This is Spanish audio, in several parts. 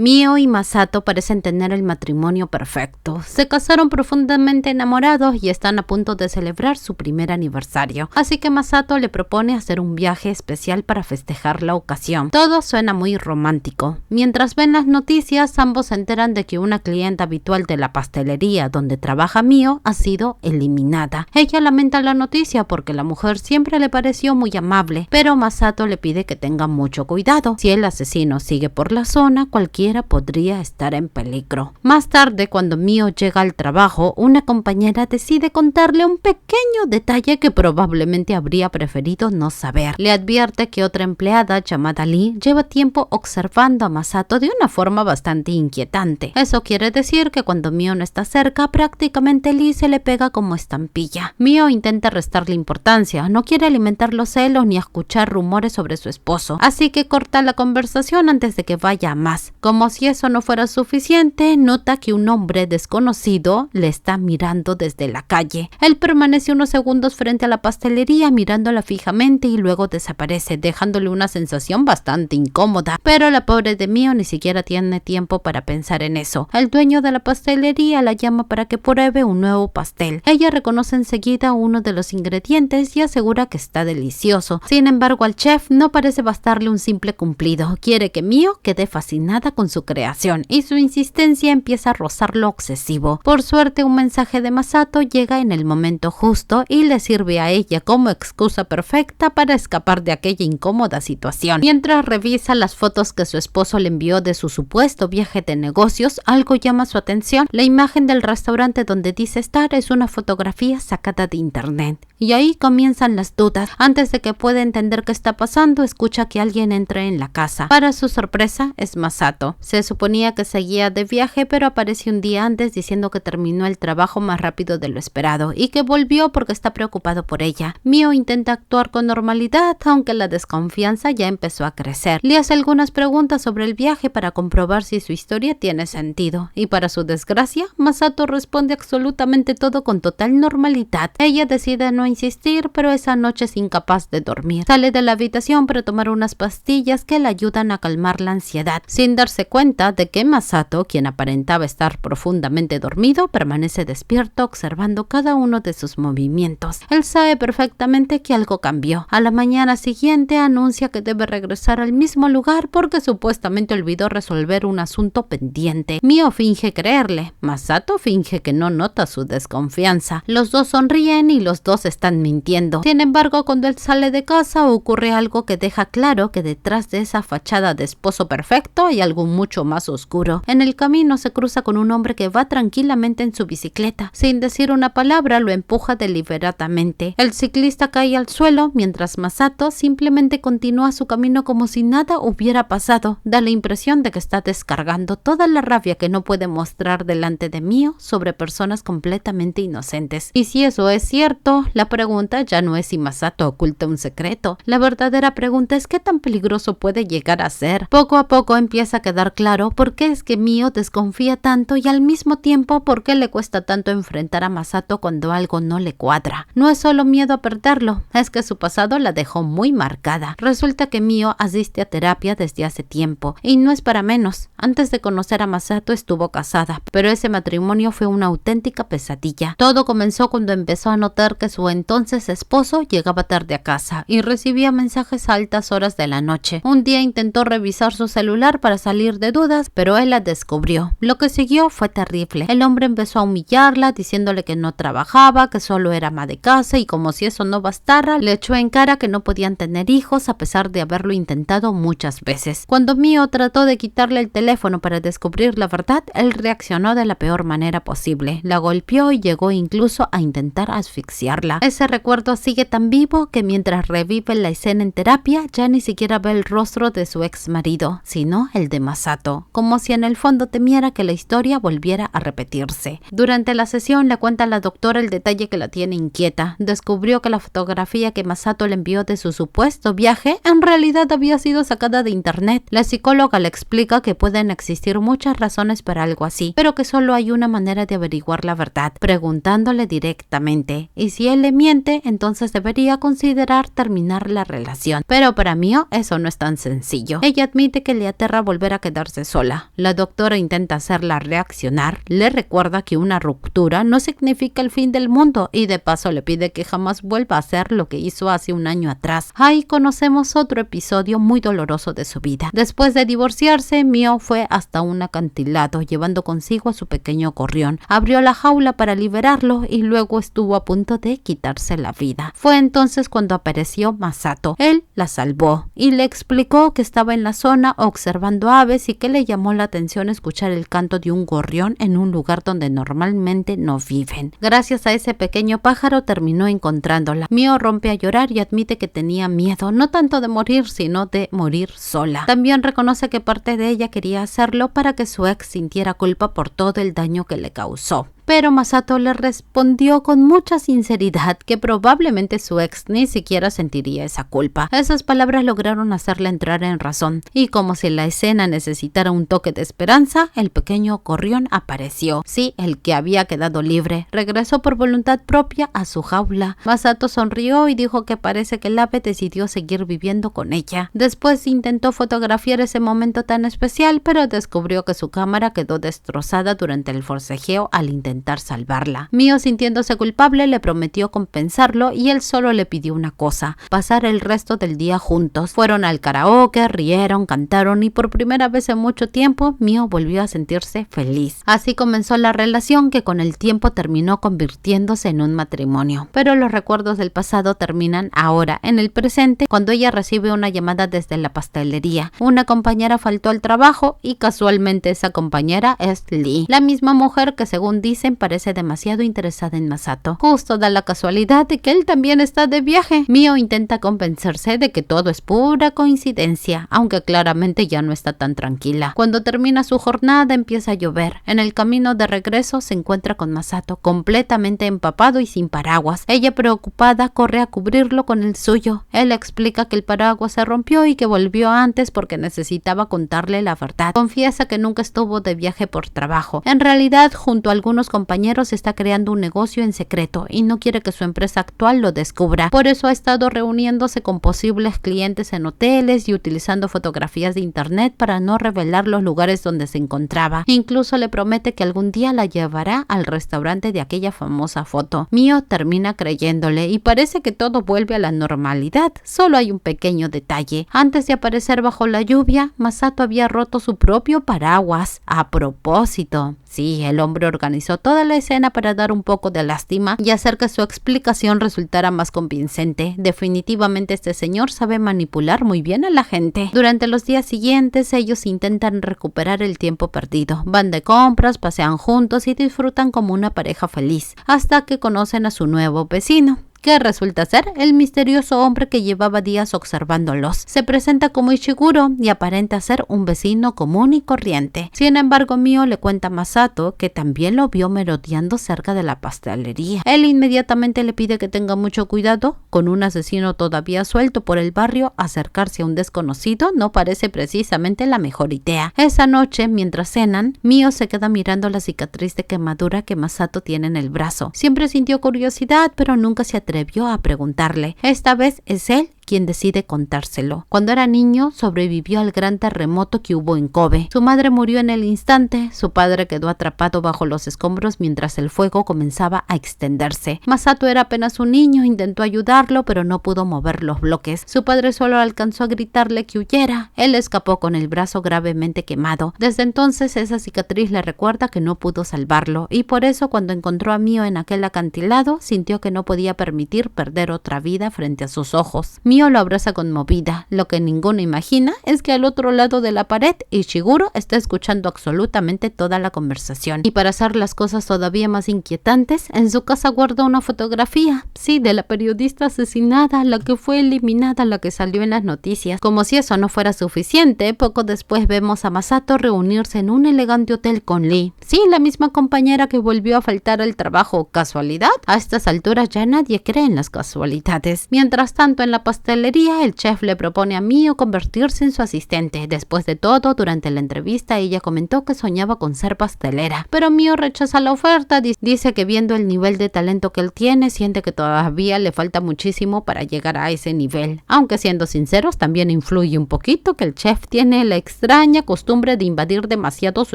Mio y Masato parecen tener el matrimonio perfecto. Se casaron profundamente enamorados y están a punto de celebrar su primer aniversario. Así que Masato le propone hacer un viaje especial para festejar la ocasión. Todo suena muy romántico. Mientras ven las noticias, ambos se enteran de que una clienta habitual de la pastelería donde trabaja Mio ha sido eliminada. Ella lamenta la noticia porque la mujer siempre le pareció muy amable, pero Masato le pide que tenga mucho cuidado. Si el asesino sigue por la zona, cualquiera podría estar en peligro. Más tarde, cuando Mio llega al trabajo, una compañera decide contarle un pequeño detalle que probablemente habría preferido no saber. Le advierte que otra empleada llamada Lee lleva tiempo observando a Masato de una forma bastante inquietante. Eso quiere decir que cuando Mio no está cerca, prácticamente Lee se le pega como estampilla. Mio intenta restarle importancia, no quiere alimentar los celos ni escuchar rumores sobre su esposo, así que corta la conversación antes de que vaya a más. Como si eso no fuera suficiente, nota que un hombre desconocido le está mirando desde la calle. Él permanece unos segundos frente a la pastelería mirándola fijamente y luego desaparece, dejándole una sensación bastante incómoda. Pero la pobre de Mio ni siquiera tiene tiempo para pensar en eso. El dueño de la pastelería la llama para que pruebe un nuevo pastel. Ella reconoce enseguida uno de los ingredientes y asegura que está delicioso. Sin embargo, al chef no parece bastarle un simple cumplido. Quiere que Mio quede fascinada con su creación y su insistencia empieza a rozar lo obsesivo. Por suerte, un mensaje de Masato llega en el momento justo y le sirve a ella como excusa perfecta para escapar de aquella incómoda situación. Mientras revisa las fotos que su esposo le envió de su supuesto viaje de negocios, algo llama su atención. La imagen del restaurante donde dice estar es una fotografía sacada de internet. Y ahí comienzan las dudas. Antes de que pueda entender qué está pasando, escucha que alguien entra en la casa. Para su sorpresa, es Masato. Se suponía que seguía de viaje, pero aparece un día antes diciendo que terminó el trabajo más rápido de lo esperado y que volvió porque está preocupado por ella. Mio intenta actuar con normalidad, aunque la desconfianza ya empezó a crecer. Le hace algunas preguntas sobre el viaje para comprobar si su historia tiene sentido. Y para su desgracia, Masato responde absolutamente todo con total normalidad. Ella decide no insistir, pero esa noche es incapaz de dormir. Sale de la habitación para tomar unas pastillas que le ayudan a calmar la ansiedad, sin darse cuenta de que Masato, quien aparentaba estar profundamente dormido, permanece despierto observando cada uno de sus movimientos. Él sabe perfectamente que algo cambió. A la mañana siguiente anuncia que debe regresar al mismo lugar porque supuestamente olvidó resolver un asunto pendiente. Mio finge creerle. Masato finge que no nota su desconfianza. Los dos sonríen y los dos están mintiendo. Sin embargo, cuando él sale de casa ocurre algo que deja claro que detrás de esa fachada de esposo perfecto hay algo mucho más oscuro. En el camino se cruza con un hombre que va tranquilamente en su bicicleta. Sin decir una palabra, lo empuja deliberadamente. El ciclista cae al suelo mientras Masato simplemente continúa su camino como si nada hubiera pasado. Da la impresión de que está descargando toda la rabia que no puede mostrar delante de Mio sobre personas completamente inocentes. Y si eso es cierto, la pregunta ya no es si Masato oculta un secreto. La verdadera pregunta es qué tan peligroso puede llegar a ser. Poco a poco empieza a quedar claro por qué es que Mio desconfía tanto y al mismo tiempo por qué le cuesta tanto enfrentar a Masato cuando algo no le cuadra. No es solo miedo a perderlo, es que su pasado la dejó muy marcada. Resulta que Mio asiste a terapia desde hace tiempo y no es para menos. Antes de conocer a Masato estuvo casada, pero ese matrimonio fue una auténtica pesadilla. Todo comenzó cuando empezó a notar que su entonces esposo llegaba tarde a casa y recibía mensajes a altas horas de la noche. Un día intentó revisar su celular para salir de dudas, pero él la descubrió. Lo que siguió fue terrible. El hombre empezó a humillarla, diciéndole que no trabajaba, que solo era ama de casa y como si eso no bastara, le echó en cara que no podían tener hijos a pesar de haberlo intentado muchas veces. Cuando Mio trató de quitarle el teléfono para descubrir la verdad, él reaccionó de la peor manera posible. La golpeó y llegó incluso a intentar asfixiarla. Ese recuerdo sigue tan vivo que mientras revive la escena en terapia, ya ni siquiera ve el rostro de su ex marido, sino el de Masato, como si en el fondo temiera que la historia volviera a repetirse. Durante la sesión le cuenta a la doctora el detalle que la tiene inquieta. Descubrió que la fotografía que Masato le envió de su supuesto viaje en realidad había sido sacada de internet. La psicóloga le explica que pueden existir muchas razones para algo así, pero que solo hay una manera de averiguar la verdad, preguntándole directamente. Y si él le le miente, entonces debería considerar terminar la relación. Pero para Mio eso no es tan sencillo. Ella admite que le aterra volver a quedarse sola. La doctora intenta hacerla reaccionar, le recuerda que una ruptura no significa el fin del mundo y de paso le pide que jamás vuelva a hacer lo que hizo hace un año atrás. Ahí conocemos otro episodio muy doloroso de su vida. Después de divorciarse, Mio fue hasta un acantilado llevando consigo a su pequeño gorrión. Abrió la jaula para liberarlo y luego estuvo a punto de quitarse la vida. Fue entonces cuando apareció Masato. Él la salvó y le explicó que estaba en la zona observando aves y que le llamó la atención escuchar el canto de un gorrión en un lugar donde normalmente no viven. Gracias a ese pequeño pájaro terminó encontrándola. Mio rompe a llorar y admite que tenía miedo, no tanto de morir, sino de morir sola. También reconoce que parte de ella quería hacerlo para que su ex sintiera culpa por todo el daño que le causó. Pero Masato le respondió con mucha sinceridad que probablemente su ex ni siquiera sentiría esa culpa. Esas palabras lograron hacerle entrar en razón, y como si la escena necesitara un toque de esperanza, el pequeño gorrión apareció. Sí, el que había quedado libre. Regresó por voluntad propia a su jaula. Masato sonrió y dijo que parece que el ave decidió seguir viviendo con ella. Después intentó fotografiar ese momento tan especial, pero descubrió que su cámara quedó destrozada durante el forcejeo al intentar salvarla. Mio, sintiéndose culpable, le prometió compensarlo y él solo le pidió una cosa: pasar el resto del día juntos. Fueron al karaoke, rieron, cantaron y por primera vez en mucho tiempo Mio volvió a sentirse feliz. Así comenzó la relación que con el tiempo terminó convirtiéndose en un matrimonio. Pero los recuerdos del pasado terminan ahora, en el presente, cuando ella recibe una llamada desde la pastelería. Una compañera faltó al trabajo y casualmente esa compañera es Lee, la misma mujer que según dicen parece demasiado interesada en Masato. Justo da la casualidad de que él también está de viaje. Mio intenta convencerse de que todo es pura coincidencia, aunque claramente ya no está tan tranquila. Cuando termina su jornada empieza a llover. En el camino de regreso se encuentra con Masato completamente empapado y sin paraguas. Ella, preocupada, corre a cubrirlo con el suyo. Él explica que el paraguas se rompió y que volvió antes porque necesitaba contarle la verdad. Confiesa que nunca estuvo de viaje por trabajo. En realidad, junto a algunos compañeros está creando un negocio en secreto y no quiere que su empresa actual lo descubra. Por eso ha estado reuniéndose con posibles clientes en hoteles y utilizando fotografías de internet para no revelar los lugares donde se encontraba. Incluso le promete que algún día la llevará al restaurante de aquella famosa foto. Mio termina creyéndole y parece que todo vuelve a la normalidad. Solo hay un pequeño detalle. Antes de aparecer bajo la lluvia, Masato había roto su propio paraguas. A propósito. Sí, el hombre organizó toda la escena para dar un poco de lástima y hacer que su explicación resultara más convincente. Definitivamente este señor sabe manipular muy bien a la gente. Durante los días siguientes ellos intentan recuperar el tiempo perdido. Van de compras, pasean juntos y disfrutan como una pareja feliz, hasta que conocen a su nuevo vecino, que resulta ser el misterioso hombre que llevaba días observándolos. Se presenta como Ishiguro y aparenta ser un vecino común y corriente. Sin embargo, Mio le cuenta a Masato que también lo vio merodeando cerca de la pastelería. Él inmediatamente le pide que tenga mucho cuidado. Con un asesino todavía suelto por el barrio, acercarse a un desconocido no parece precisamente la mejor idea. Esa noche, mientras cenan, Mio se queda mirando la cicatriz de quemadura que Masato tiene en el brazo. Siempre sintió curiosidad, pero nunca se atrevió a preguntarle. Esta vez es él quien decide contárselo. Cuando era niño, sobrevivió al gran terremoto que hubo en Kobe. Su madre murió en el instante, su padre quedó atrapado bajo los escombros mientras el fuego comenzaba a extenderse. Masato era apenas un niño, intentó ayudarlo, pero no pudo mover los bloques. Su padre solo alcanzó a gritarle que huyera. Él escapó con el brazo gravemente quemado. Desde entonces, esa cicatriz le recuerda que no pudo salvarlo, y por eso cuando encontró a Mio en aquel acantilado, sintió que no podía permitir perder otra vida frente a sus ojos. Mio lo abraza conmovida. Lo que ninguno imagina es que al otro lado de la pared, Ishiguro está escuchando absolutamente toda la conversación. Y para hacer las cosas todavía más inquietantes, en su casa guarda una fotografía, sí, de la periodista asesinada, la que fue eliminada, la que salió en las noticias. Como si eso no fuera suficiente, poco después vemos a Masato reunirse en un elegante hotel con Lee. Sí, la misma compañera que volvió a faltar al trabajo. ¿Casualidad? A estas alturas ya nadie cree en las casualidades. Mientras tanto, en la pastelería pastelería, el chef le propone a Mio convertirse en su asistente. Después de todo, durante la entrevista, ella comentó que soñaba con ser pastelera, pero Mio rechaza la oferta. Dice que viendo el nivel de talento que él tiene, siente que todavía le falta muchísimo para llegar a ese nivel. Aunque siendo sinceros, también influye un poquito que el chef tiene la extraña costumbre de invadir demasiado su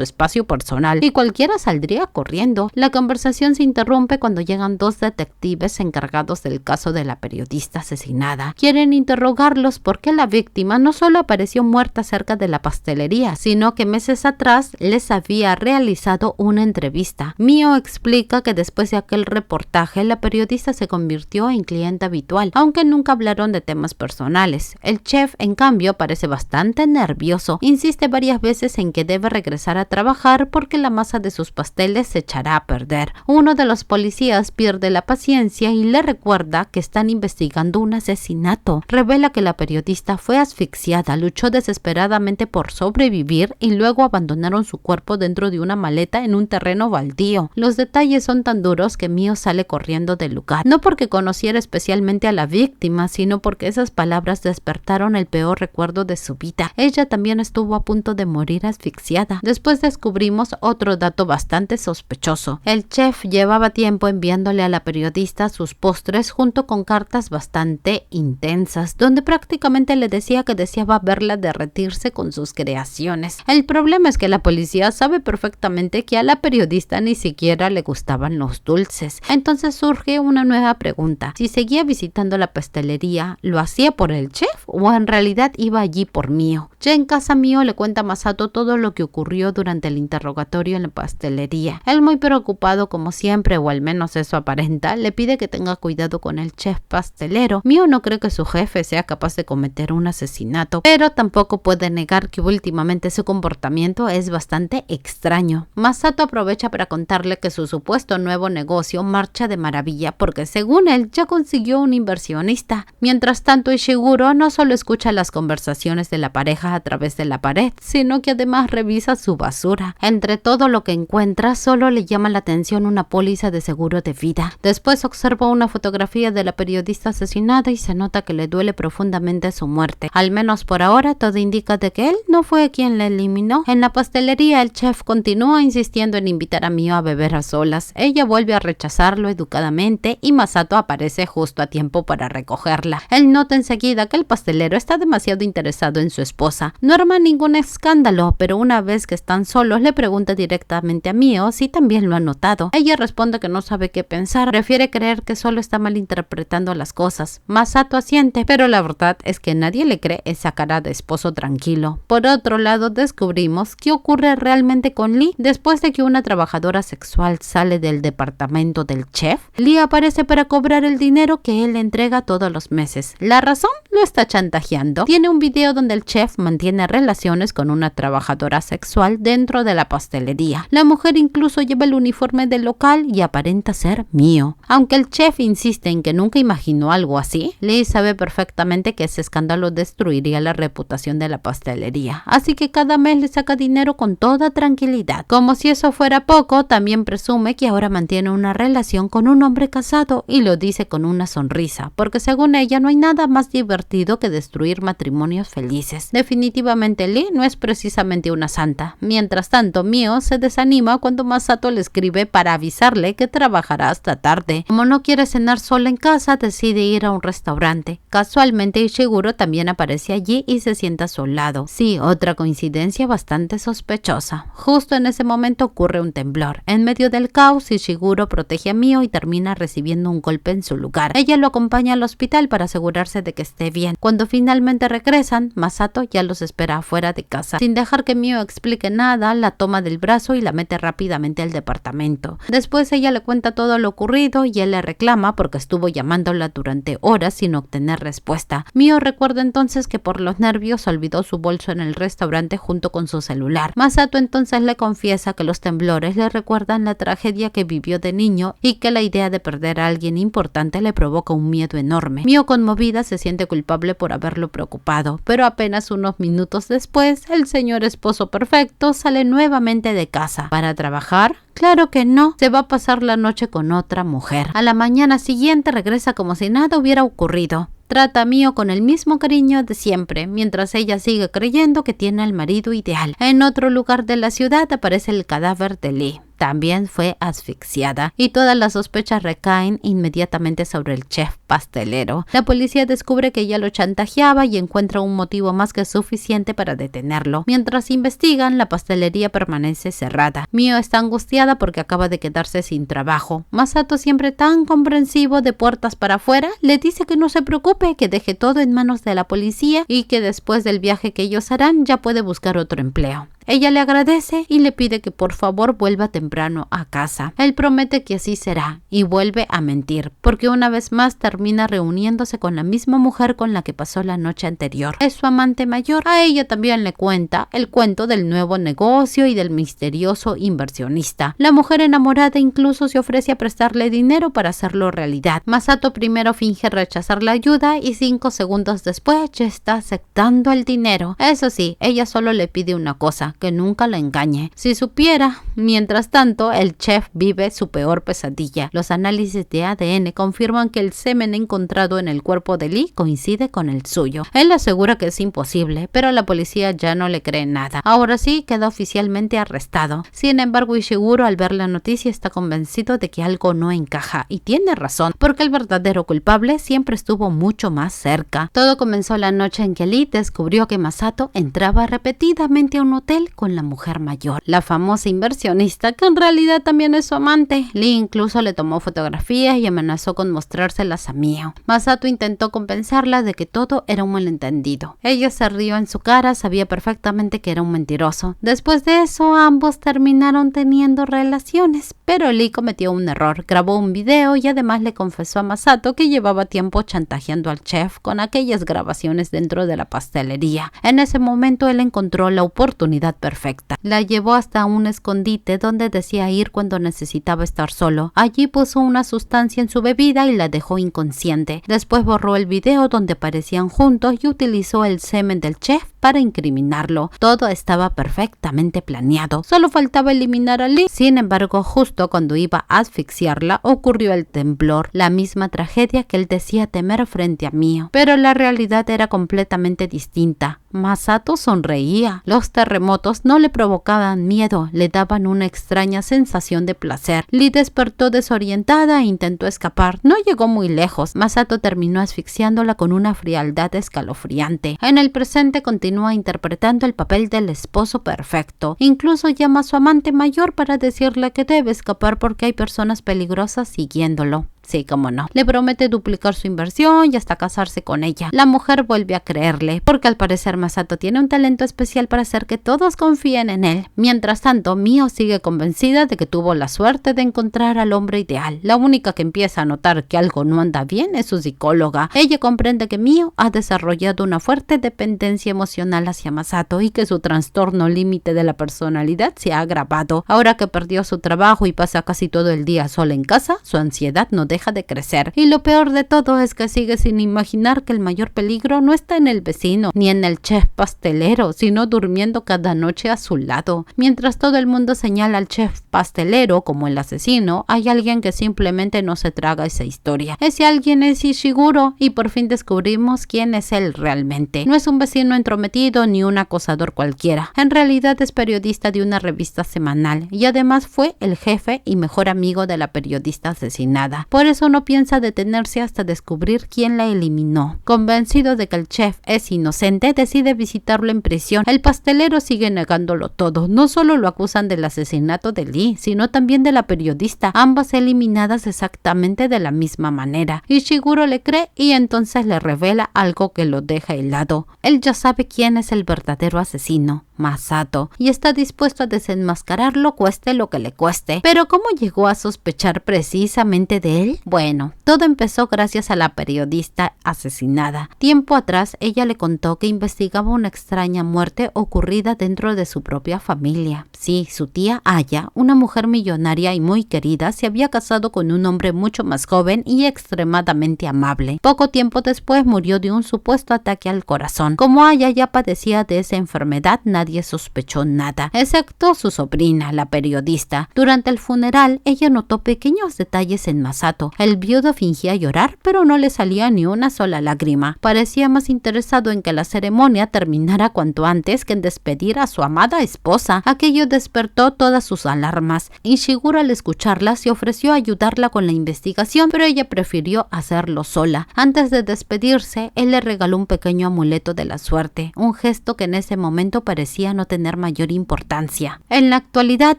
espacio personal y cualquiera saldría corriendo. La conversación se interrumpe cuando llegan dos detectives encargados del caso de la periodista asesinada. Quieren interrogarlos porque la víctima no solo apareció muerta cerca de la pastelería, sino que meses atrás les había realizado una entrevista. Mio explica que después de aquel reportaje, la periodista se convirtió en cliente habitual, aunque nunca hablaron de temas personales. El chef, en cambio, parece bastante nervioso. Insiste varias veces en que debe regresar a trabajar porque la masa de sus pasteles se echará a perder. Uno de los policías pierde la paciencia y le recuerda que están investigando un asesinato. Revela que la periodista fue asfixiada, luchó desesperadamente por sobrevivir y luego abandonaron su cuerpo dentro de una maleta en un terreno baldío. Los detalles son tan duros que Mio sale corriendo del lugar, no porque conociera especialmente a la víctima, sino porque esas palabras despertaron el peor recuerdo de su vida. Ella también estuvo a punto de morir asfixiada. Después descubrimos otro dato bastante sospechoso. El chef llevaba tiempo enviándole a la periodista sus postres junto con cartas bastante intensas, donde prácticamente le decía que deseaba verla derretirse con sus creaciones. El problema es que la policía sabe perfectamente que a la periodista ni siquiera le gustaban los dulces. Entonces surge una nueva pregunta. Si seguía visitando la pastelería, ¿lo hacía por el chef o en realidad iba allí por Mio? Ya en casa, Mio le cuenta a Masato todo lo que ocurrió durante el interrogatorio en la pastelería. Él, muy preocupado como siempre, o al menos eso aparenta, le pide que tenga cuidado con el chef pastelero. Mio no cree que su jefe sea capaz de cometer un asesinato, pero tampoco puede negar que últimamente su comportamiento es bastante extraño. Masato aprovecha para contarle que su supuesto nuevo negocio marcha de maravilla porque según él ya consiguió un inversionista. Mientras tanto, Ishiguro no solo escucha las conversaciones de la pareja a través de la pared, sino que además revisa su basura. Entre todo lo que encuentra, solo le llama la atención una póliza de seguro de vida. Después observa una fotografía de la periodista asesinada y se nota que le duele profundamente su muerte. Al menos por ahora, todo indica de que él no fue quien la eliminó. En la pastelería, el chef continúa insistiendo en invitar a Mio a beber a solas. Ella vuelve a rechazarlo educadamente y Masato aparece justo a tiempo para recogerla. Él nota enseguida que el pastelero está demasiado interesado en su esposa. No arma ningún escándalo, pero una vez que están solos le pregunta directamente a Mio si también lo ha notado. Ella responde que no sabe qué pensar, prefiere creer que solo está malinterpretando las cosas. Masato asiente, pero la verdad es que nadie le cree esa cara de esposo tranquilo. Por otro lado, descubrimos qué ocurre realmente con Lee. Después de que una trabajadora sexual sale del departamento del chef, Lee aparece para cobrar el dinero que él le entrega todos los meses. La razón: lo está chantajeando. Tiene un video donde el chef mantiene relaciones con una trabajadora sexual dentro de la pastelería. La mujer incluso lleva el uniforme del local y aparenta ser Mio. Aunque el chef insiste en que nunca imaginó algo así, Lee sabe perfectamente que ese escándalo destruiría la reputación de la pastelería, así que cada mes le saca dinero con toda tranquilidad. Como si eso fuera poco, también presume que ahora mantiene una relación con un hombre casado y lo dice con una sonrisa, porque según ella no hay nada más divertido que destruir matrimonios felices. Definitivamente Lee no es precisamente una santa. Mientras tanto, Mio se desanima cuando Masato le escribe para avisarle que trabajará hasta tarde. Como no quiere cenar sola en casa, decide ir a un restaurante. Casualmente, Ishiguro también aparece allí y se sienta a su lado. Sí, otra coincidencia bastante sospechosa. Justo en ese momento ocurre un temblor. En medio del caos, Ishiguro protege a Mio y termina recibiendo un golpe en su lugar. Ella lo acompaña al hospital para asegurarse de que esté bien. Cuando finalmente regresan, Masato ya los espera afuera de casa. Sin dejar que Mio explique nada, la toma del brazo y la mete rápidamente al departamento. Después ella le cuenta todo lo ocurrido y él le reclama porque estuvo llamándola durante horas sin obtener respuesta. Mio recuerda entonces que por los nervios olvidó su bolso en el restaurante junto con su celular. Masato entonces le confiesa que los temblores le recuerdan la tragedia que vivió de niño y que la idea de perder a alguien importante le provoca un miedo enorme. Mio, conmovida, se siente culpable por haberlo preocupado, pero apenas unos minutos después, el señor esposo perfecto sale nuevamente de casa para trabajar Claro que no, se va a pasar la noche con otra mujer. A la mañana siguiente regresa como si nada hubiera ocurrido. Trata a Mio con el mismo cariño de siempre, mientras ella sigue creyendo que tiene al marido ideal. En otro lugar de la ciudad aparece el cadáver de Lee. También fue asfixiada y todas las sospechas recaen inmediatamente sobre el chef pastelero. La policía descubre que ella lo chantajeaba y encuentra un motivo más que suficiente para detenerlo. Mientras investigan, la pastelería permanece cerrada. Mio está angustiada porque acaba de quedarse sin trabajo. Masato, siempre tan comprensivo de puertas para afuera, le dice que no se preocupe, que deje todo en manos de la policía y que después del viaje que ellos harán ya puede buscar otro empleo. Ella le agradece y le pide que por favor vuelva temprano a casa. Él promete que así será y vuelve a mentir, porque una vez más termina reuniéndose con la misma mujer con la que pasó la noche anterior. Es su amante mayor. A ella también le cuenta el cuento del nuevo negocio y del misterioso inversionista. La mujer enamorada incluso se ofrece a prestarle dinero para hacerlo realidad. Masato primero finge rechazar la ayuda y 5 segundos después ya está aceptando el dinero. Eso sí, ella solo le pide una cosa: que nunca la engañe. Si supiera. Mientras tanto, el chef vive su peor pesadilla. Los análisis de ADN confirman que el semen encontrado en el cuerpo de Lee coincide con el suyo. Él asegura que es imposible, pero la policía ya no le cree nada. Ahora sí, queda oficialmente arrestado. Sin embargo, Ishiguro, al ver la noticia, está convencido de que algo no encaja, y tiene razón, porque el verdadero culpable siempre estuvo mucho más cerca. Todo comenzó la noche en que Lee descubrió que Masato entraba repetidamente a un hotel con la mujer mayor, la famosa inversionista, que en realidad también es su amante. Lee incluso le tomó fotografías y amenazó con mostrárselas a Mio. Masato intentó compensarla de que todo era un malentendido. Ella se rió en su cara, sabía perfectamente que era un mentiroso. Después de eso, ambos terminaron teniendo relaciones, pero Lee cometió un error, grabó un video y además le confesó a Masato que llevaba tiempo chantajeando al chef con aquellas grabaciones dentro de la pastelería. En ese momento él encontró la oportunidad perfecta. La llevó hasta un escondite donde decía ir cuando necesitaba estar solo. Allí puso una sustancia en su bebida y la dejó inconsciente. Después borró el video donde aparecían juntos y utilizó el semen del chef para incriminarlo. Todo estaba perfectamente planeado. Solo faltaba eliminar a Lee. Sin embargo, justo cuando iba a asfixiarla, ocurrió el temblor, la misma tragedia que él decía temer frente a Mio. Pero la realidad era completamente distinta. Masato sonreía. Los terremotos no le provocaban miedo, le daban una extraña sensación de placer. Lee despertó desorientada e intentó escapar. No llegó muy lejos. Masato terminó asfixiándola con una frialdad escalofriante. En el presente continúa interpretando el papel del esposo perfecto. Incluso llama a su amante mayor para decirle que debe escapar porque hay personas peligrosas siguiéndolo. Sí, cómo no. Le promete duplicar su inversión y hasta casarse con ella. La mujer vuelve a creerle, porque al parecer Masato tiene un talento especial para hacer que todos confíen en él. Mientras tanto, Mio sigue convencida de que tuvo la suerte de encontrar al hombre ideal. La única que empieza a notar que algo no anda bien es su psicóloga. Ella comprende que Mio ha desarrollado una fuerte dependencia emocional hacia Masato y que su trastorno límite de la personalidad se ha agravado. Ahora que perdió su trabajo y pasa casi todo el día sola en casa, su ansiedad no deja de crecer. Y lo peor de todo es que sigue sin imaginar que el mayor peligro no está en el vecino ni en el chef pastelero, sino durmiendo cada noche a su lado. Mientras todo el mundo señala al chef pastelero como el asesino, hay alguien que simplemente no se traga esa historia. Ese alguien es Ishiguro y por fin descubrimos quién es él realmente. No es un vecino entrometido ni un acosador cualquiera. En realidad es periodista de una revista semanal y además fue el jefe y mejor amigo de la periodista asesinada. Por eso no piensa detenerse hasta descubrir quién la eliminó. Convencido de que el chef es inocente, decide visitarlo en prisión. El pastelero sigue negándolo todo. No solo lo acusan del asesinato de Lee, sino también de la periodista, ambas eliminadas exactamente de la misma manera. Ishiguro le cree y entonces le revela algo que lo deja helado. Él ya sabe quién es el verdadero asesino, Masato, y está dispuesto a desenmascararlo cueste lo que le cueste. Pero ¿cómo llegó a sospechar precisamente de él? Bueno, todo empezó gracias a la periodista asesinada. Tiempo atrás ella le contó que investigaba una extraña muerte ocurrida dentro de su propia familia. Sí, su tía Aya, una mujer millonaria y muy querida, se había casado con un hombre mucho más joven y extremadamente amable. Poco tiempo después murió de un supuesto ataque al corazón. Como Aya ya padecía de esa enfermedad, nadie nadie sospechó nada, excepto su sobrina, la periodista. Durante el funeral, ella notó pequeños detalles en Masato. El viudo fingía llorar, pero no le salía ni una sola lágrima. Parecía más interesado en que la ceremonia terminara cuanto antes que en despedir a su amada esposa. Aquello despertó todas sus alarmas. Ishiguro, al escucharla, se ofreció a ayudarla con la investigación, pero ella prefirió hacerlo sola. Antes de despedirse, él le regaló un pequeño amuleto de la suerte, un gesto que en ese momento parecía no tener mayor importancia. En la actualidad,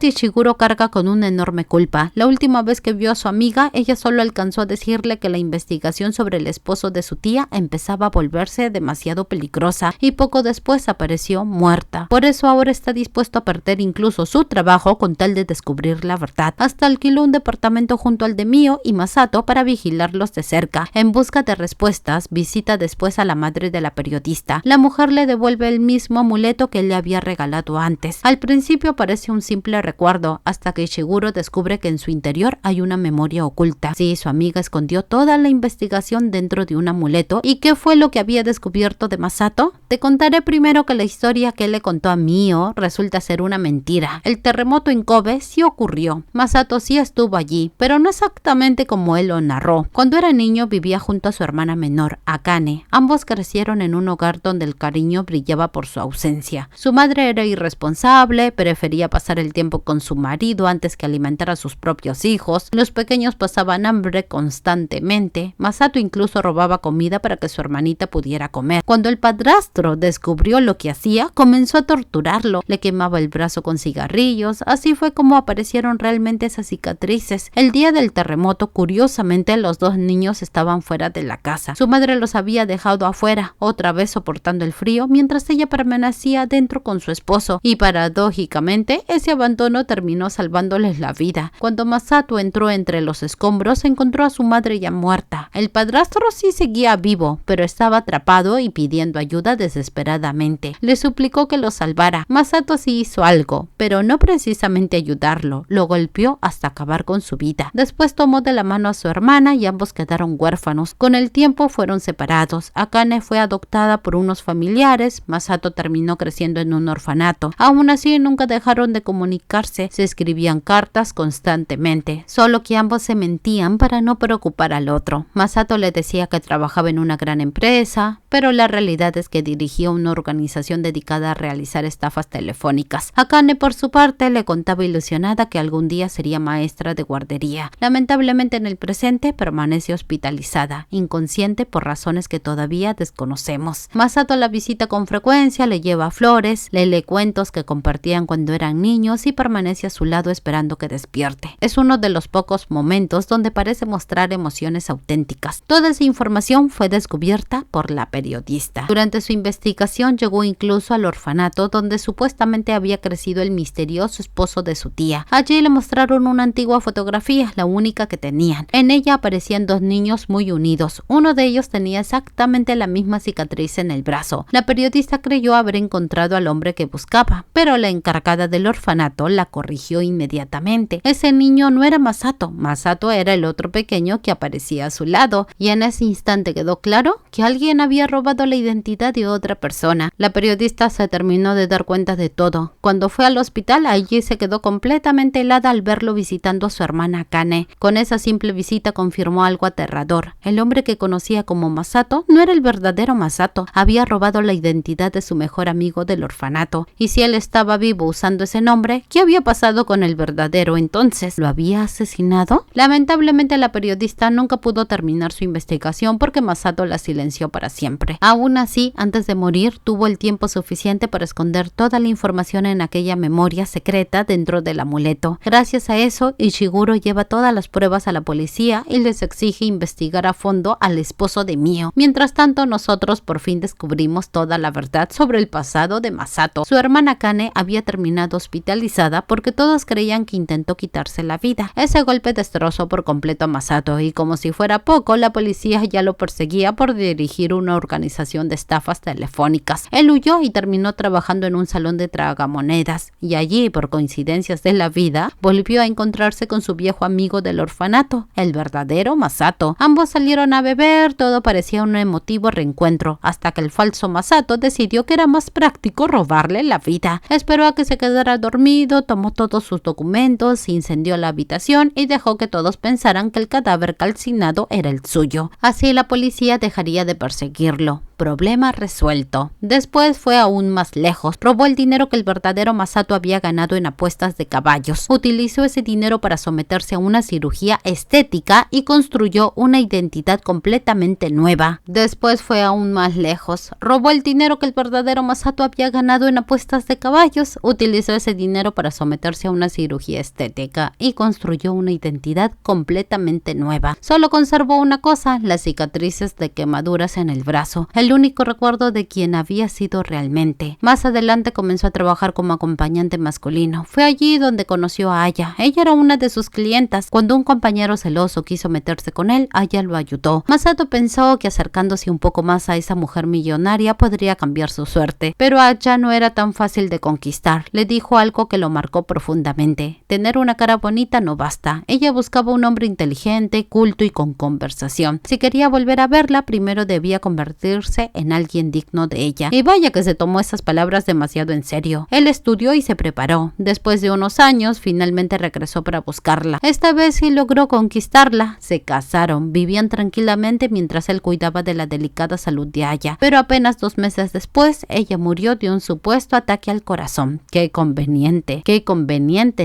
Ishiguro carga con una enorme culpa. La última vez que vio a su amiga, ella solo alcanzó a decirle que la investigación sobre el esposo de su tía empezaba a volverse demasiado peligrosa y poco después apareció muerta. Por eso ahora está dispuesto a perder incluso su trabajo con tal de descubrir la verdad. Hasta alquiló un departamento junto al de Mio y Masato para vigilarlos de cerca. En busca de respuestas, visita después a la madre de la periodista. La mujer le devuelve el mismo amuleto que él le había regalado antes. Al principio parece un simple recuerdo, hasta que Ishiguro descubre que en su interior hay una memoria oculta. Sí, su amiga escondió toda la investigación dentro de un amuleto. ¿Y qué fue lo que había descubierto de Masato? Te contaré primero que la historia que él le contó a Mio resulta ser una mentira. El terremoto en Kobe sí ocurrió. Masato sí estuvo allí, pero no exactamente como él lo narró. Cuando era niño vivía junto a su hermana menor, Akane. Ambos crecieron en un hogar donde el cariño brillaba por su ausencia. Su madre era irresponsable, prefería pasar el tiempo con su marido antes que alimentar a sus propios hijos. Los pequeños pasaban hambre constantemente. Masato incluso robaba comida para que su hermanita pudiera comer. Cuando el padrastro descubrió lo que hacía, comenzó a torturarlo. Le quemaba el brazo con cigarrillos. Así fue como aparecieron realmente esas cicatrices. El día del terremoto, curiosamente, los dos niños estaban fuera de la casa. Su madre los había dejado afuera, otra vez soportando el frío, mientras ella permanecía dentro con su esposo. Y paradójicamente, ese abandono terminó salvándoles la vida. Cuando Masato entró entre los escombros, encontró a su madre ya muerta. El padrastro sí seguía vivo, pero estaba atrapado y pidiendo ayuda desesperadamente. Le suplicó que lo salvara. Masato sí hizo algo, pero no precisamente ayudarlo. Lo golpeó hasta acabar con su vida. Después tomó de la mano a su hermana y ambos quedaron huérfanos. Con el tiempo fueron separados. Akane fue adoptada por unos familiares. Masato terminó creciendo en un orfanato. Aún así, nunca dejaron de comunicarse. Se escribían cartas constantemente, solo que ambos se mentían para no preocupar al otro. Masato le decía que trabajaba en una gran empresa, pero la realidad es que dirigía una organización dedicada a realizar estafas telefónicas. Akane, por su parte, le contaba ilusionada que algún día sería maestra de guardería. Lamentablemente, en el presente permanece hospitalizada, inconsciente por razones que todavía desconocemos. Masato la visita con frecuencia, le lleva flores, le lee cuentos que compartían cuando eran niños y permanece a su lado esperando que despierte. Es uno de los pocos momentos donde parece mostrar emociones auténticas. Toda esa información fue descubierta por la periodista. Durante su investigación llegó incluso al orfanato donde supuestamente había crecido el misterioso esposo de su tía. Allí le mostraron una antigua fotografía, la única que tenían. En ella aparecían dos niños muy unidos. Uno de ellos tenía exactamente la misma cicatriz en el brazo. La periodista creyó haber encontrado al hombre que buscaba, pero la encargada del orfanato la corrigió inmediatamente. Ese niño no era Masato. Masato era el otro pequeño que aparecía a su lado, y en ese instante quedó claro que alguien había robado la identidad de otra persona. La periodista se terminó de dar cuenta de todo. Cuando fue al hospital, allí se quedó completamente helada al verlo visitando a su hermana Akane. Con esa simple visita confirmó algo aterrador. El hombre que conocía como Masato no era el verdadero Masato. Había robado la identidad de su mejor amigo del orfanato. Y si él estaba vivo usando ese nombre, ¿qué había pasado con el verdadero entonces? ¿Lo había asesinado? Lamentablemente, la periodista nunca pudo terminar su investigación porque Masato la silenció para siempre. Aún así, antes de morir, tuvo el tiempo suficiente para esconder toda la información en aquella memoria secreta dentro del amuleto. Gracias a eso, Ishiguro lleva todas las pruebas a la policía y les exige investigar a fondo al esposo de Mio. Mientras tanto, nosotros por fin descubrimos toda la verdad sobre el pasado de Masato. Su hermana Akane había terminado hospitalizada porque todos creían que intentó quitarse la vida. Ese golpe destrozó por completo a Masato y, como si fuera poco, la policía ya lo perseguía por dirigir una organización de estafas telefónicas. Él huyó y terminó trabajando en un salón de tragamonedas, y allí, por coincidencias de la vida, volvió a encontrarse con su viejo amigo del orfanato, el verdadero Masato. Ambos salieron a beber, todo parecía un emotivo reencuentro, hasta que el falso Masato decidió que era más práctico robarle la vida. Esperó a que se quedara dormido, tomó todos sus documentos, incendió la habitación y dejó que todos pensaran que el cadáver calcinado era el suyo. Así la policía dejaría de perseguirlo. Problema resuelto. Después fue aún más lejos. Robó el dinero que el verdadero Masato había ganado en apuestas de caballos. Utilizó ese dinero para someterse a una cirugía estética y construyó una identidad completamente nueva. Después fue aún más lejos. Robó el dinero que el verdadero Masato había ganado en apuestas de caballos. Utilizó ese dinero para someterse a una cirugía estética y construyó una identidad completamente nueva. Solo conservó una cosa: las cicatrices de quemaduras en el brazo. El único recuerdo de quien había sido realmente. Más adelante comenzó a trabajar como acompañante masculino. Fue allí donde conoció a Aya. Ella era una de sus clientas. Cuando un compañero celoso quiso meterse con él, Aya lo ayudó. Masato pensó que acercándose un poco más a esa mujer millonaria podría cambiar su suerte, pero Aya no era tan fácil de conquistar. Le dijo algo que lo marcó profundamente: tener una cara bonita no basta. Ella buscaba un hombre inteligente, culto y con conversación. Si quería volver a verla, primero debía convertirse en alguien digno de ella. Y vaya que se tomó esas palabras demasiado en serio. Él estudió y se preparó. Después de unos años, finalmente regresó para buscarla. Esta vez sí logró conquistarla. Se casaron, vivían tranquilamente mientras él cuidaba de la delicada salud de Aya. Pero apenas 2 meses después, ella murió de un supuesto ataque al corazón. Qué conveniente,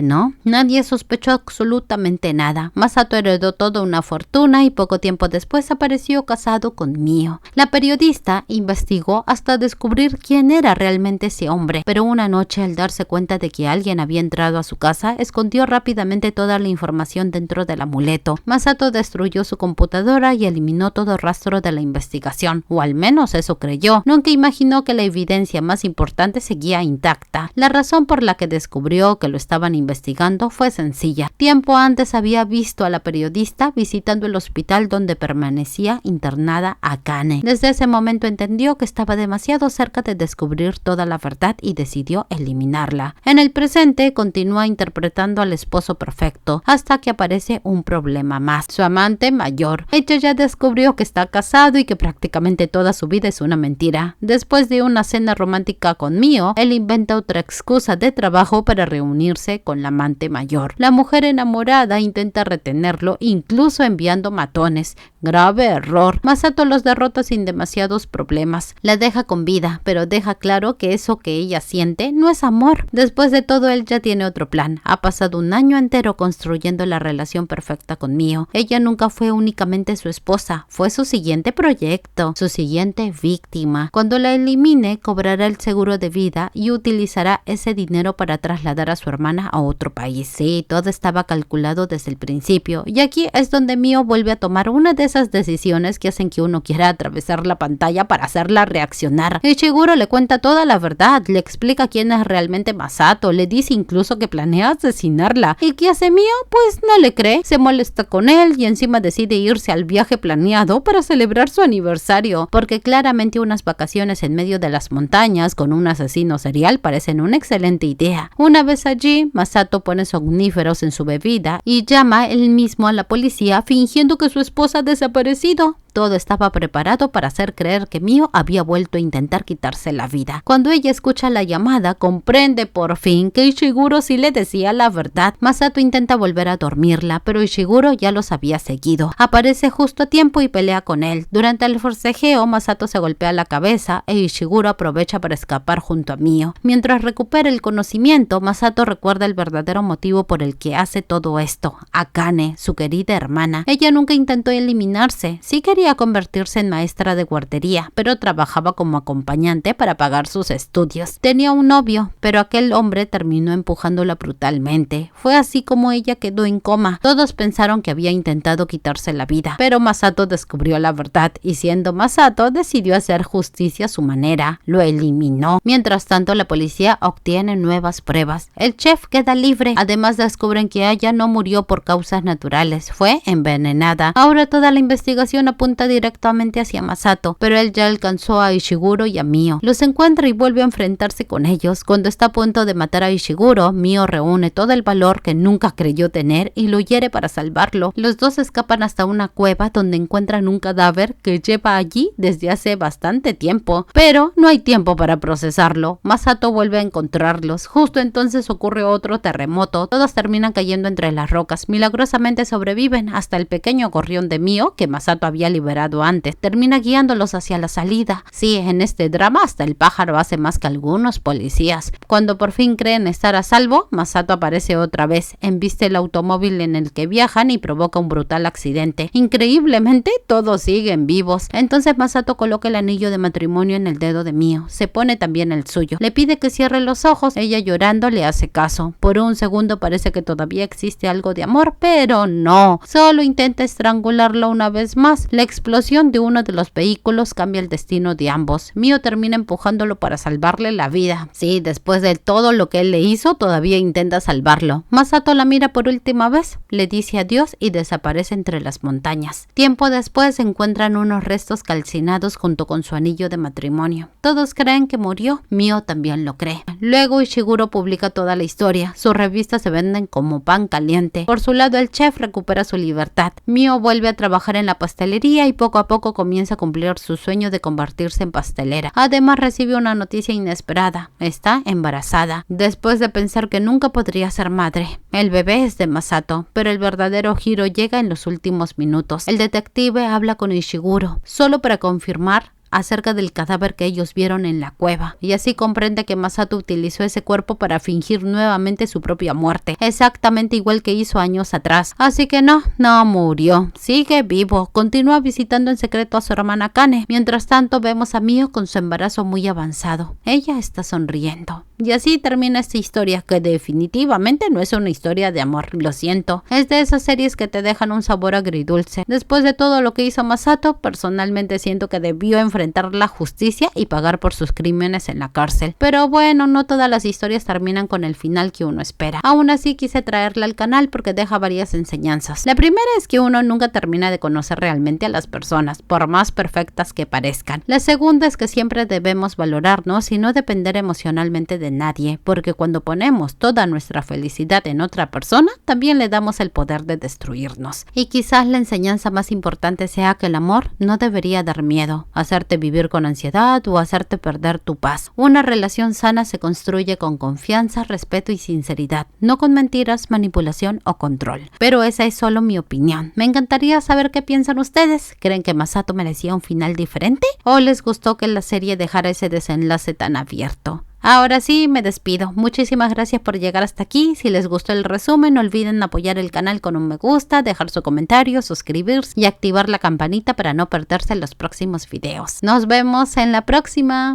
¿no? Nadie sospechó absolutamente nada. Masato heredó toda una fortuna y poco tiempo después apareció casado con Mio. La periodista investigó hasta descubrir quién era realmente ese hombre, pero una noche, al darse cuenta de que alguien había entrado a su casa, escondió rápidamente toda la información dentro del amuleto. Masato destruyó su computadora y eliminó todo rastro de la investigación, o al menos eso creyó. Nunca imaginó que la evidencia más importante seguía intacta. La razón por la que descubrió que lo estaban investigando fue sencilla. Tiempo antes había visto a la periodista visitando el hospital donde permanecía internada Akane. Desde ese momento entendió que estaba demasiado cerca de descubrir toda la verdad y decidió eliminarla. En el presente continúa interpretando al esposo perfecto hasta que aparece un problema más: su amante mayor. Ella ya descubrió que está casado y que prácticamente toda su vida es una mentira. Después de una cena romántica con Mio, él inventa otra excusa de trabajo para reunirse con la amante mayor. La mujer enamorada intenta retenerlo, incluso enviando matones. Grave error. Masato los derrota sin demasiados problemas. La deja con vida, pero deja claro que eso que ella siente no es amor. Después de todo, él ya tiene otro plan. Ha pasado un año entero construyendo la relación perfecta con Mio. Ella nunca fue únicamente su esposa, fue su siguiente proyecto, su siguiente víctima. Cuando la elimine, cobrará el seguro de vida y utilizará ese dinero para trasladar a su hermana a otro país. Sí, todo estaba calculado desde el principio, y aquí es donde Mio vuelve a tomar una de esas decisiones que hacen que uno quiera atravesar la pantalla para hacerla reaccionar. Ishiguro le cuenta toda la verdad, le explica quién es realmente Masato, le dice incluso que planea asesinarla. ¿Y qué hace Mio? Pues no le cree, se molesta con él y encima decide irse al viaje planeado para celebrar su aniversario, porque claramente unas vacaciones en medio de las montañas con un asesino serial parecen una excelente idea. Una vez allí, Masato pone somníferos en su bebida y llama él mismo a la policía fingiendo que su esposa ha desaparecido. Todo estaba preparado para hacer creer que Mio había vuelto a intentar quitarse la vida. Cuando ella escucha la llamada, comprende por fin que Ishiguro sí le decía la verdad. Masato intenta volver a dormirla, pero Ishiguro ya los había seguido. Aparece justo a tiempo y pelea con él. Durante el forcejeo, Masato se golpea la cabeza e Ishiguro aprovecha para escapar junto a Mio. Mientras recupera el conocimiento, Masato recuerda el verdadero motivo por el que hace todo esto: Akane, su querida hermana. Ella nunca intentó eliminarse, sí quería convertirse en maestra de guardería, pero trabajaba como acompañante para pagar sus estudios. Tenía un novio, pero aquel hombre terminó empujándola brutalmente. Fue así como ella quedó en coma. Todos pensaron que había intentado quitarse la vida, pero Masato descubrió la verdad y, siendo Masato, decidió hacer justicia a su manera. Lo eliminó. Mientras tanto, la policía obtiene nuevas pruebas. El chef queda libre. Además, descubren que Aya no murió por causas naturales, fue envenenada. Ahora toda la investigación apunta directamente hacia Masato, pero él ya alcanzó a Ishiguro y a Mio. Los encuentra y vuelve a enfrentarse con ellos. Cuando está a punto de matar a Ishiguro, Mio reúne todo el valor que nunca creyó tener y lo hiere para salvarlo. Los dos escapan hasta una cueva donde encuentran un cadáver que lleva allí desde hace bastante tiempo, pero no hay tiempo para procesar procesarlo, Masato vuelve a encontrarlos. Justo entonces ocurre otro terremoto. Todos terminan cayendo entre las rocas. Milagrosamente sobreviven, hasta el pequeño gorrión de Mio, que Masato había liberado antes, termina guiándolos hacia la salida. Sí, en este drama hasta el pájaro hace más que algunos policías. Cuando por fin creen estar a salvo, Masato aparece otra vez, embiste el automóvil en el que viajan y provoca un brutal accidente. Increíblemente, todos siguen vivos. Entonces Masato coloca el anillo de matrimonio en el dedo de Mio. Se pone también el suyo. Le pide que cierre los ojos. Ella, llorando, le hace caso. Por un segundo parece que todavía existe algo de amor, pero no. Solo intenta estrangularlo una vez más. La explosión de uno de los vehículos cambia el destino de ambos. Mio termina empujándolo para salvarle la vida. Sí, después de todo lo que él le hizo, todavía intenta salvarlo. Masato la mira por última vez, le dice adiós y desaparece entre las montañas. Tiempo después encuentran unos restos calcinados junto con su anillo de matrimonio. Todos creen que murió. Mio también lo cree. Luego Ishiguro publica toda la historia. Sus revistas se venden como pan caliente. Por su lado, el chef recupera su libertad. Mio vuelve a trabajar en la pastelería y poco a poco comienza a cumplir su sueño de convertirse en pastelera. Además, recibe una noticia inesperada. Está embarazada. Después de pensar que nunca podría ser madre. El bebé es de Masato, pero el verdadero giro llega en los últimos minutos. El detective habla con Ishiguro, solo para confirmar acerca del cadáver que ellos vieron en la cueva, y así comprende que Masato utilizó ese cuerpo para fingir nuevamente su propia muerte, exactamente igual que hizo años atrás. Así que no murió, sigue vivo, continúa visitando en secreto a su hermana Kane. Mientras tanto vemos a Mio con su embarazo muy avanzado. Ella está sonriendo. Y así termina esta historia, que definitivamente no es una historia de amor, lo siento. Es de esas series que te dejan un sabor agridulce. Después de todo lo que hizo Masato, personalmente siento que debió enfrentar la justicia y pagar por sus crímenes en la cárcel. Pero bueno, no todas las historias terminan con el final que uno espera. Aún así quise traerla al canal porque deja varias enseñanzas. La primera es que uno nunca termina de conocer realmente a las personas, por más perfectas que parezcan. La segunda es que siempre debemos valorarnos y no depender emocionalmente de nadie, porque cuando ponemos toda nuestra felicidad en otra persona, también le damos el poder de destruirnos. Y quizás la enseñanza más importante sea que el amor no debería dar miedo, hacerte vivir con ansiedad o hacerte perder tu paz. Una relación sana se construye con confianza, respeto y sinceridad, no con mentiras, manipulación o control. Pero esa es solo mi opinión. Me encantaría saber qué piensan ustedes. ¿Creen que Masato merecía un final diferente? ¿O les gustó que la serie dejara ese desenlace tan abierto? Ahora sí, me despido. Muchísimas gracias por llegar hasta aquí. Si les gustó el resumen, no olviden apoyar el canal con un me gusta, dejar su comentario, suscribirse y activar la campanita para no perderse los próximos videos. Nos vemos en la próxima.